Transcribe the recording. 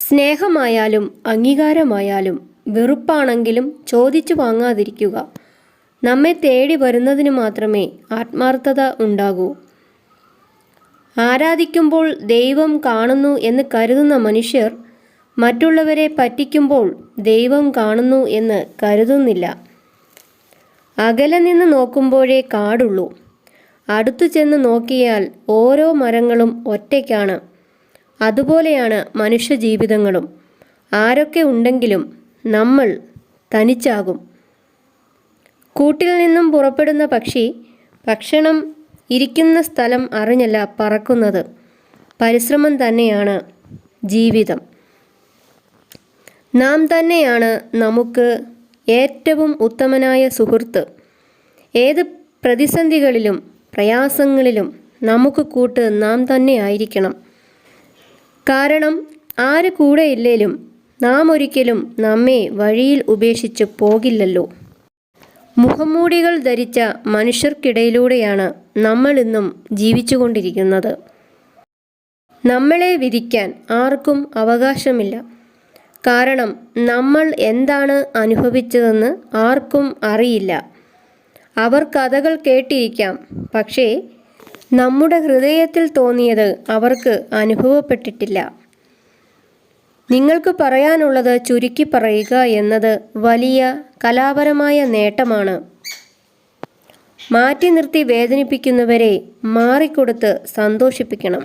സ്നേഹമായാലും അംഗീകാരമായാലും വെറുപ്പാണെങ്കിലും ചോദിച്ചു വാങ്ങാതിരിക്കുക. നമ്മെ തേടി വരുന്നതിന് മാത്രമേ ആത്മാർത്ഥത ഉണ്ടാകൂ. ആരാധിക്കുമ്പോൾ ദൈവം കാണുന്നു എന്ന് കരുതുന്ന മനുഷ്യർ മറ്റുള്ളവരെ പറ്റിക്കുമ്പോൾ ദൈവം കാണുന്നു എന്ന് കരുതുന്നില്ല. അകലെ നിന്ന് നോക്കുമ്പോഴേ കാടുള്ളൂ. അടുത്തു ചെന്ന് നോക്കിയാൽ ഓരോ മരങ്ങളും ഒറ്റയ്ക്കാണ്. അതുപോലെയാണ് മനുഷ്യജീവിതങ്ങളും. ആരൊക്കെ ഉണ്ടെങ്കിലും നമ്മൾ തനിച്ചാകും. കൂട്ടിൽ നിന്നും പുറപ്പെടുന്ന പക്ഷി ഭക്ഷണം ഇരിക്കുന്ന സ്ഥലം അറിഞ്ഞല്ല പറക്കുന്നത്. പരിശ്രമം തന്നെയാണ് ജീവിതം. നാം തന്നെയാണ് നമുക്ക് ഏറ്റവും ഉത്തമനായ സുഹൃത്ത്. ഏത് പ്രതിസന്ധികളിലും പ്രയാസങ്ങളിലും നമുക്ക് കൂട്ട് നാം തന്നെ ആയിരിക്കണം. കാരണം ആര് കൂടെയില്ലേലും നാം ഒരിക്കലും നമ്മെ വഴിയിൽ ഉപേക്ഷിച്ച് പോകില്ലല്ലോ. മുഖംമൂടികൾ ധരിച്ച മനുഷ്യർക്കിടയിലൂടെയാണ് നമ്മൾ ഇന്നും ജീവിച്ചുകൊണ്ടിരിക്കുന്നത്. നമ്മളെ വിധിക്കാൻ ആർക്കും അവകാശമില്ല. കാരണം നമ്മൾ എന്താണ് അനുഭവിച്ചതെന്ന് ആർക്കും അറിയില്ല. അവർ കഥകൾ കേട്ടിരിക്കാം, പക്ഷേ നമ്മുടെ ഹൃദയത്തിൽ തോന്നിയത് അവർക്ക് അനുഭവപ്പെട്ടിട്ടില്ല. നിങ്ങൾക്ക് പറയാനുള്ളത് ചുരുക്കി പറയുക എന്നത് വലിയ കലാപരമായ നേട്ടമാണ്. മാറ്റി നിർത്തി വേദനിപ്പിക്കുന്നവരെ മാറിക്കൊടുത്ത് സന്തോഷിപ്പിക്കണം.